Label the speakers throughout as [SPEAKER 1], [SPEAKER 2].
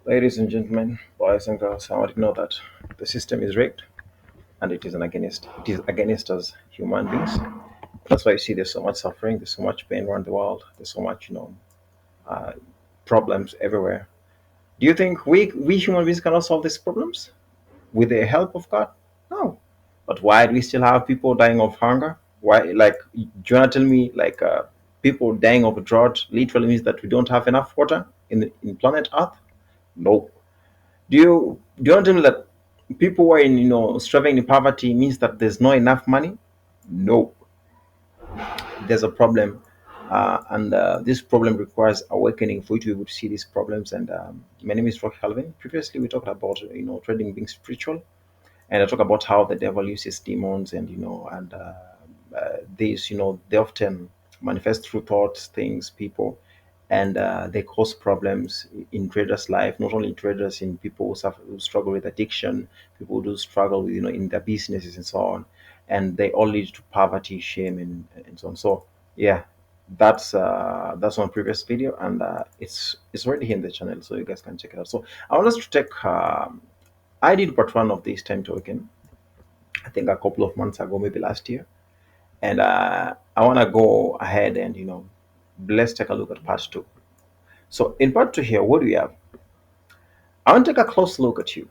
[SPEAKER 1] Ladies and gentlemen, boys and girls, I want to know that the system is rigged and it is against us human beings. That's why you see there's so much suffering, there's so much pain around the world, there's so much, uh, problems everywhere. Do you think we human beings cannot solve these problems with the help of God? No. But why do we still have people dying of hunger? Why, like, do you want to tell me, like, people dying of drought literally means that we don't have enough water in planet Earth? No. Do you want to tell me that people who are in struggling in poverty means that there's not enough money? No, there's a problem, and this problem requires awakening for you to be able to see these problems. And my name is Rock Calvin. Previously, we talked about trading being spiritual, and I talk about how the devil uses demons, and these they often manifest through thoughts, things, people, and they cause problems in traders' life. Not only in traders, in people who struggle with addiction, people who do struggle with in their businesses and so on, and they all lead to poverty, shame, and so on. So yeah, that's one previous video, and it's already here in the channel, so you guys can check it out. So I want us to take. I did part one of this time token, I think a couple of months ago, maybe last year, and I want to go ahead and let's take a look at part two. So in part two here, what do we have? I want to take a close look at you.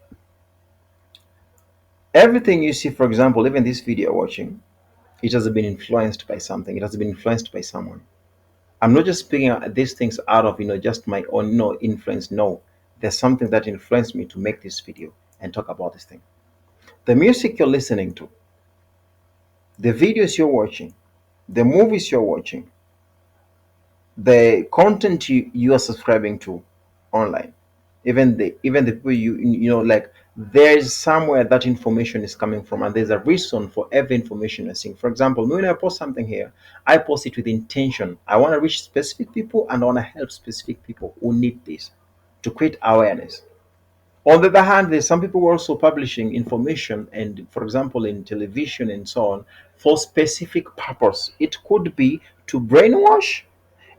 [SPEAKER 1] Everything you see, for example, even this video you're watching, it has been influenced by something. It has been influenced by someone. I'm not just speaking these things out of just my own influence. No, there's something that influenced me to make this video and talk about this thing. The music you're listening to, the videos you're watching, the movies you're watching, the content you are subscribing to online, even the people like, there's somewhere that information is coming from, and there's a reason for every information you're seeing. For example, when I post something here, I post it with intention. I want to reach specific people, and I want to help specific people who need this, to create awareness. On the other hand, there's some people who are also publishing information, and for example in television and so on, for specific purpose. It could be to brainwash,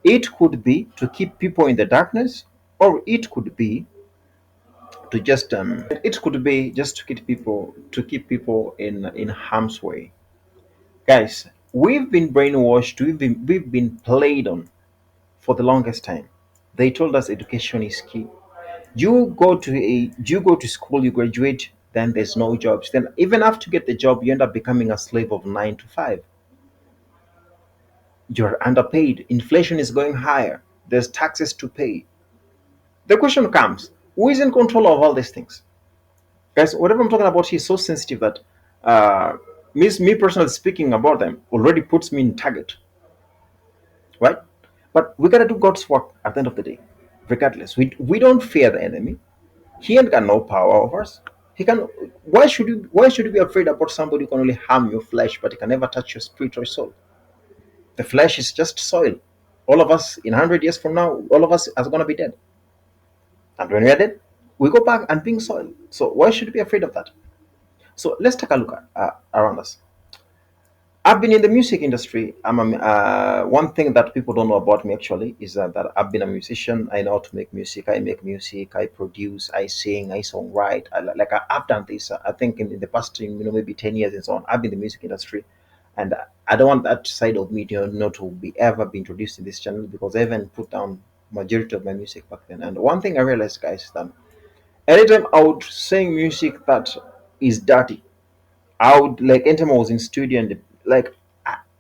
[SPEAKER 1] it could be to keep people in the darkness, or it could be to just it could be just to keep people in harm's way. Guys, we've been brainwashed, we've been played on for the longest time. They told us education is key. You go to school, you graduate, then there's no jobs. Then even after you get the job, you end up becoming a slave of 9 to 5. You're underpaid. Inflation is going higher. There's taxes to pay. The question comes, who is in control of all these things? Guys, whatever I'm talking about here is so sensitive that uh, me personally speaking about them already puts me in target, right? But we gotta do God's work at the end of the day. Regardless, we don't fear the enemy. He ain't got no power over us. He can. Why should you be afraid about somebody who can only harm your flesh, but he can never touch your spirit or soul? The flesh is just soil. All of us in 100 years from now, all of us are gonna be dead. And when we are dead, we go back and being soil. So why should we be afraid of that? So let's take a look at around us. I've been in the music industry. One thing that people don't know about me actually is that I've been a musician. I know how to make music. I make music. I produce. I sing. I songwrite. I've done this. I think in the past, maybe 10 years and so on. I've been in the music industry, and I don't want that side of me to not to be ever be introduced to this channel, because I even put down majority of my music back then. And one thing I realized, guys, is that anytime I would sing music that is dirty, I would, like, anytime I was in studio, and like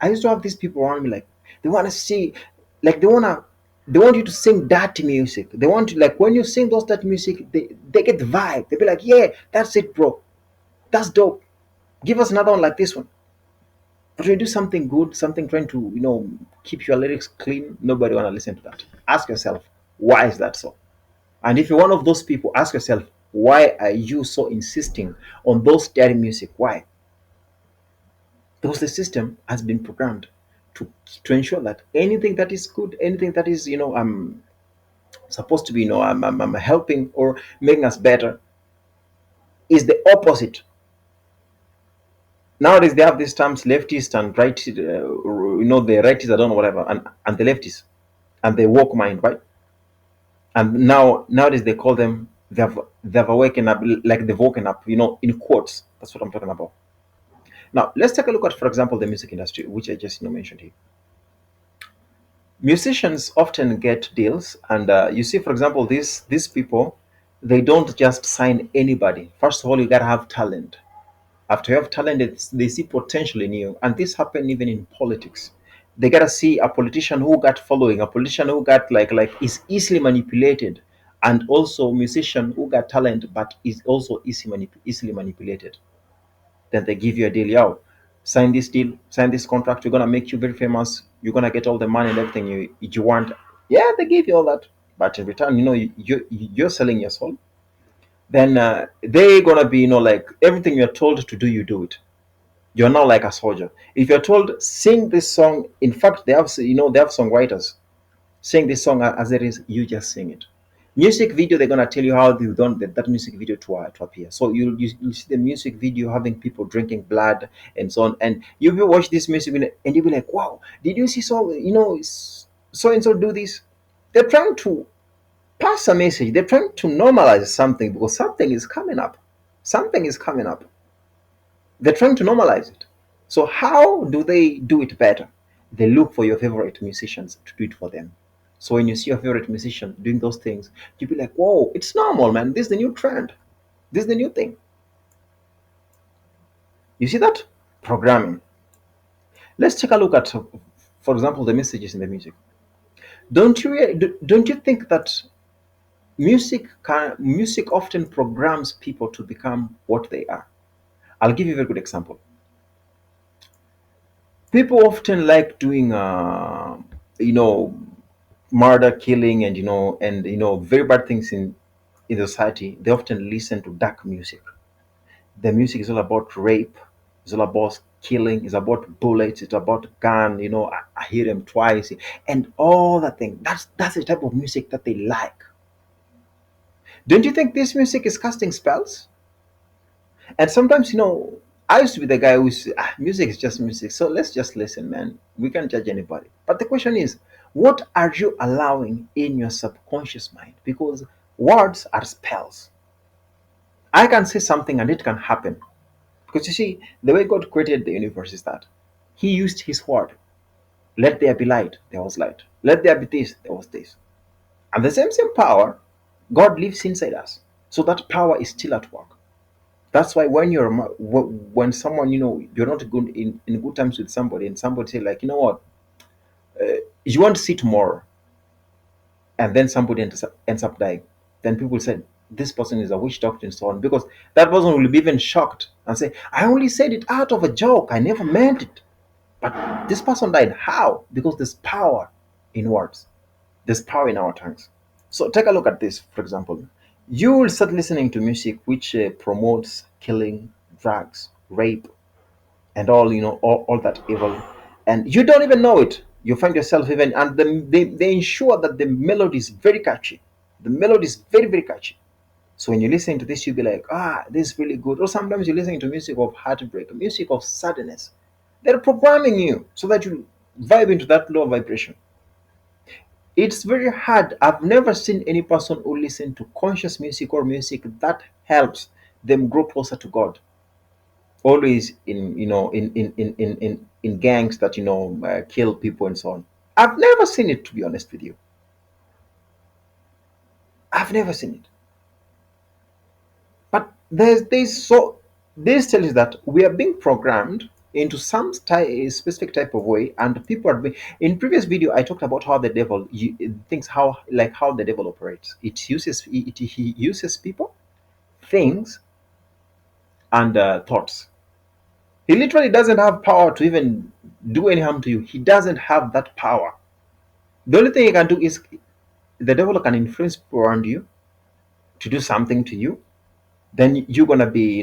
[SPEAKER 1] I used to have these people around me, like, they want to see, like, they want you to sing dirty music. They want to, like, when you sing those dirty music, they get the vibe. They be like, yeah, that's it, bro. That's dope. Give us another one like this one. But when you do something good, something trying to keep your lyrics clean, nobody want to listen to that. Ask yourself, why is that so? And if you're one of those people, ask yourself, why are you so insisting on those dirty music? Why? Because the system has been programmed to ensure that anything that is good, anything that is supposed to be helping or making us better, is the opposite. Nowadays they have these terms, leftist and right, the rightists, I don't know, whatever, and the leftists, and the woke mind, right? And nowadays they call them They've awakened up, like they've woken up, in quotes. That's what I'm talking about. Now let's take a look at, for example, the music industry, which I just mentioned here. Musicians often get deals, and you see, for example, these people, they don't just sign anybody. First of all, you gotta have talent. After you have talent, they see potential in you, and this happen even in politics. They gotta see a politician who got following, a politician who got like is easily manipulated, and also musician who got talent but is also easily manipulated. Then they give you a deal. Yo, sign this deal, sign this contract. We're gonna make you very famous. You're gonna get all the money and everything you want. Yeah, they give you all that, but in return, you're selling your soul. Then they're gonna be, like everything you're told to do, you do it. You're not like a soldier. If you're told sing this song, in fact, they have songwriters. Sing this song as it is, you just sing it. Music video, they're gonna tell you how you done that music video to appear. So you see the music video having people drinking blood and so on, and you will watch this music video and you'll be like, wow, did you see so and so do this? They're trying to pass a message. They're trying to normalize something because something is coming up. Something is coming up. They're trying to normalize it. So how do they do it better? They look for your favorite musicians to do it for them. So when you see your favorite musician doing those things, you'll be like, whoa, it's normal, man. This is the new trend. This is the new thing. You see that? Programming. Let's take a look at, for example, the messages in the music. Don't you think that music often programs people to become what they are? I'll give you a very good example. People often like doing you know murder, killing, and very bad things in the society. They often listen to dark music. The music is all about rape, it's all about killing, it's about bullets, it's about gun. I hear them twice, and all that thing. That's the type of music that they like. Don't you think this music is casting spells? And sometimes, I used to be the guy who's music is just music, so let's just listen, man. We can't judge anybody. But the question is, what are you allowing in your subconscious mind? Because words are spells. I can say something and it can happen. Because you see, the way God created the universe is that He used His word. Let there be light, there was light. Let there be this, there was this. And the same power, God lives inside us. So that power is still at work. That's why when someone, you're not good in good times with somebody, and somebody say like, you know what, you want to see tomorrow, and then somebody ends up dying, then people said this person is a witch doctor and so on, because that person will be even shocked and say, I only said it out of a joke, I never meant it. But this person died. How? Because there's power in words. There's power in our tongues. So take a look at this, for example. You will start listening to music which promotes killing, drugs, rape, and all that evil, and you don't even know it. You find yourself even, and they ensure that the melody is very catchy. The melody is very, very catchy. So when you listen to this, you'll be like, this is really good. Or sometimes you're listening to music of heartbreak, music of sadness. They're programming you so that you vibe into that low vibration. It's very hard. I've never seen any person who listen to conscious music or music that helps them grow closer to God. Always in gangs that kill people and so on. I've never seen it, to be honest with you. I've never seen it. But there's so this tells you that we are being programmed into some specific type of way, and people are being. In previous video, I talked about how the devil thinks, how the devil operates. He uses people, things, and thoughts. He literally doesn't have power to even do any harm to you. He doesn't have that power. The only thing he can do is the devil can influence people around you to do something to you. Then you're gonna be,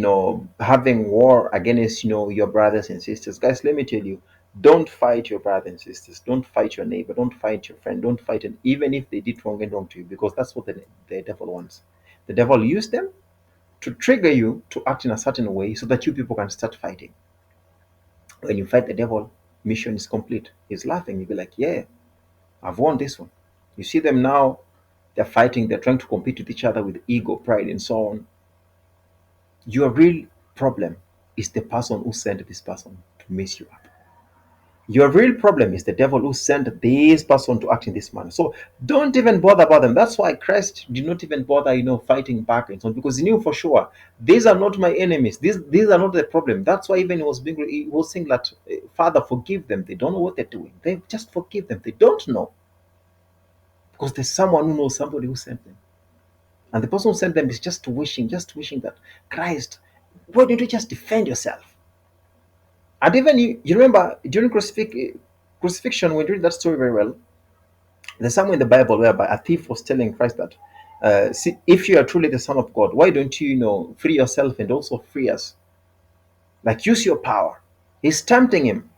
[SPEAKER 1] having war against, your brothers and sisters. Guys, let me tell you, don't fight your brothers and sisters. Don't fight your neighbor. Don't fight your friend. Don't fight them, even if they did wrong to you, because that's what the devil wants. The devil used them to trigger you to act in a certain way so that you people can start fighting. When you fight the devil, mission is complete. He's laughing. You'll be like, yeah, I've won this one. You see them now, They're fighting, they're trying to compete with each other with ego, pride, and so on. Your real problem is the person who sent this person to mess you up. Your real problem is the devil who sent this person to act in this manner. So don't even bother about them. That's why Christ did not even bother, fighting back and so on, because he knew for sure these are not my enemies. These are not the problem. That's why even he was saying that, Father, forgive them. They don't know what they're doing. They just forgive them. They don't know, because there's someone who knows somebody who sent them, and the person who sent them is just wishing that, Christ, why don't you just defend yourself? And even you remember during crucifixion, when you read that story very well, there's somewhere in the Bible whereby a thief was telling Christ that, see, if you are truly the Son of God, why don't you, free yourself and also free us? Like, use your power. He's tempting him.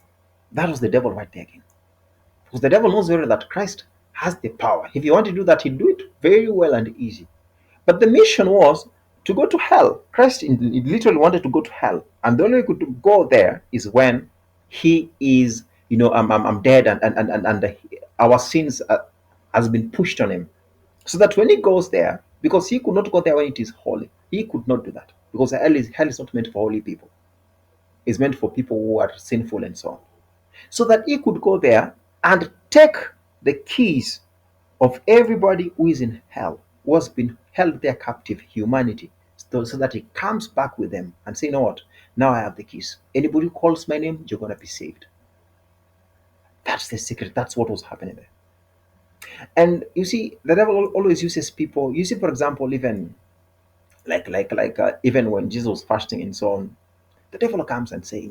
[SPEAKER 1] That was the devil right there again. Because the devil knows very well that Christ has the power. If he wanted to do that, he'd do it very well and easy. But the mission was to go to hell. Christ literally wanted to go to hell. And the only way he could go there is when he is, I'm dead, and our sins has been pushed on him. So that when he goes there, because he could not go there when it is holy, he could not do that. Because hell is not meant for holy people. It's meant for people who are sinful and so on. So that he could go there and take the keys of everybody who is in hell, who has been held there captive, humanity, so that he comes back with them and say, you know what? Now I have the keys. Anybody who calls my name, you're gonna be saved. That's the secret. That's what was happening there. And you see, the devil always uses people. You see, for example, even even when Jesus was fasting and so on, the devil comes and say,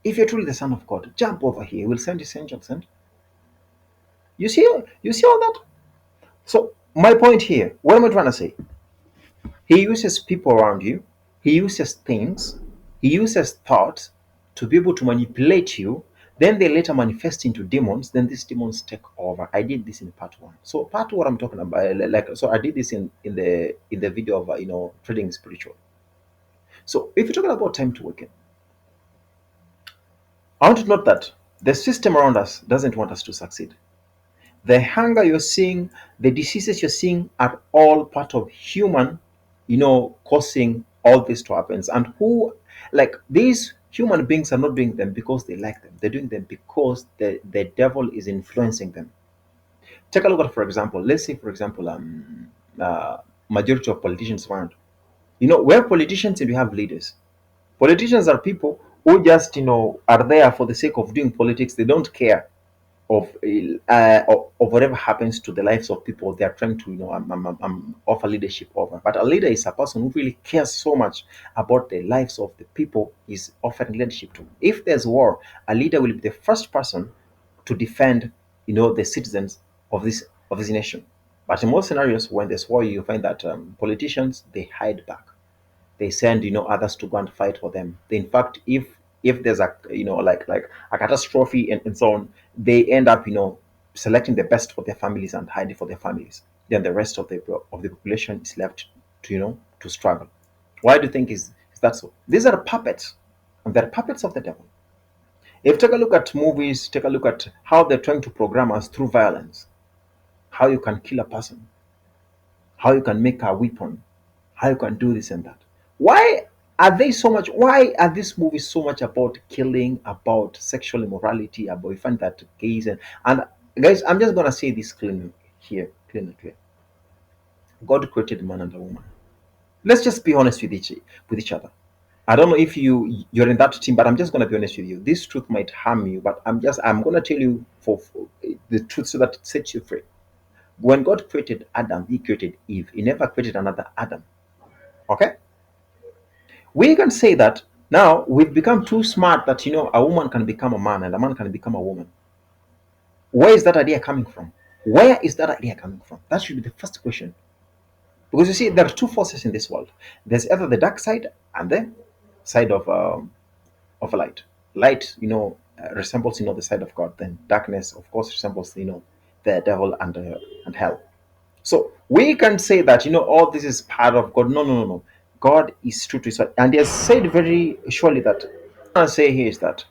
[SPEAKER 1] if you're truly the Son of God, jump over here. We'll send his angels. And you see all that. So my point here, what am I trying to say? He uses people around you, he uses things, he uses thoughts to be able to manipulate you. Then they later manifest into demons. Then these demons take over. I did this in part one. So part two, what I'm talking about, so I did this in the video of trading spiritual. So if you're talking about time to awaken, I want to note that the system around us doesn't want us to succeed. The hunger you're seeing, the diseases you're seeing are all part of human, causing all this to happen. And who, like, these human beings are not doing them because they like them. They're doing them because the devil is influencing them. Take a look at, for example, let's say, for example, uh, majority of politicians around. We're politicians and we have leaders. Politicians are people who just, are there for the sake of doing politics. They don't care of whatever happens to the lives of people they are trying to offer leadership over. But a leader is a person who really cares so much about the lives of the people he's offering leadership to. If there's war, a leader will be the first person to defend the citizens of this nation. But in most scenarios, when there's war, you find that politicians, they hide back. They send others to go and fight for them. In fact, if there's a like a catastrophe and so on, they end up selecting the best for their families and hiding for their families. Then the rest of the population is left to to struggle. Why do you think is that so? These are puppets, and they're puppets of the devil. If you take a look at movies, take a look at how they're trying to program us through violence, how you can kill a person, how you can make a weapon, how you can do this and that. Why are these movies so much about killing, about sexual immorality, about you find that gays and guys, I'm just gonna say this clean and clear. God created man and a woman. Let's just be honest with each other. I don't know if you're in that team, but I'm just gonna be honest with you. This truth might harm you, but I'm gonna tell you for the truth so that it sets you free. When God created Adam, he created Eve. He never created another Adam. Okay? We can say that now we've become too smart that a woman can become a man and a man can become a woman. Where is that idea coming from? Where is that idea coming from? That should be the first question. Because you see, there are two forces in this world. There's either the dark side and the side of a light. Light, resembles the side of God. Then darkness, of course, resembles the devil and hell. So we can say that all this is part of God. No, no, no, no. God is true to his word, and he has said very surely that. What I say here is that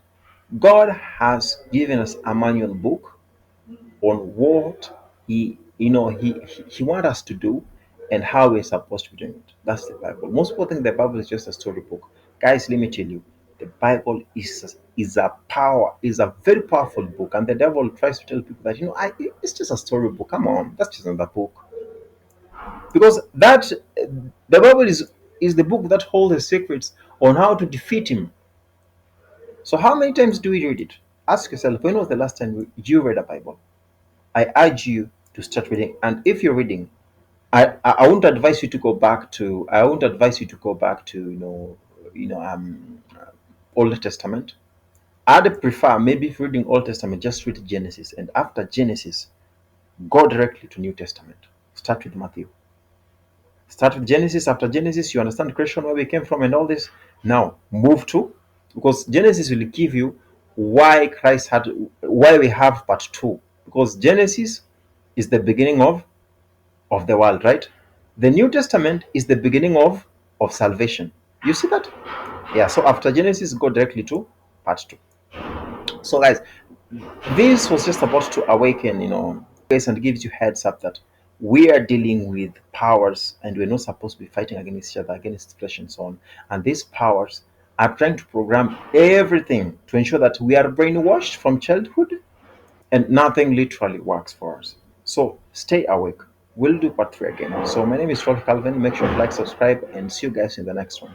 [SPEAKER 1] God has given us a manual book on what He he wants us to do and how we're supposed to be doing it. That's the Bible. Most people think the Bible is just a storybook. Guys, let me tell you, the Bible is a very powerful book, and the devil tries to tell people that it's just a storybook. Come on, that's just another book. Because the Bible is the book that holds the secrets on how to defeat him. So how many times do we read it? Ask yourself, when was the last time you read a Bible? I urge you to start reading. And if you're reading, I won't advise you to go back to I won't advise you to go back to Old Testament. I'd prefer, maybe if you're reading Old Testament, just read Genesis, and after Genesis, go directly to New Testament. Start with Matthew. Start with Genesis. After Genesis, you understand creation, where we came from, and all this. Now move to, because Genesis will give you why we have part two. Because Genesis is the beginning of the world, right? The New Testament is the beginning of salvation. You see that? Yeah. So after Genesis, go directly to part two. So guys, this was just about to awaken, guys, and gives you heads up that we are dealing with powers, and we're not supposed to be fighting against each other, against flesh and so on. And these powers are trying to program everything to ensure that we are brainwashed from childhood, and nothing literally works for us. So stay awake. We'll do part three again. So my name is Rolf Calvin. Make sure to like, subscribe, and see you guys in the next one.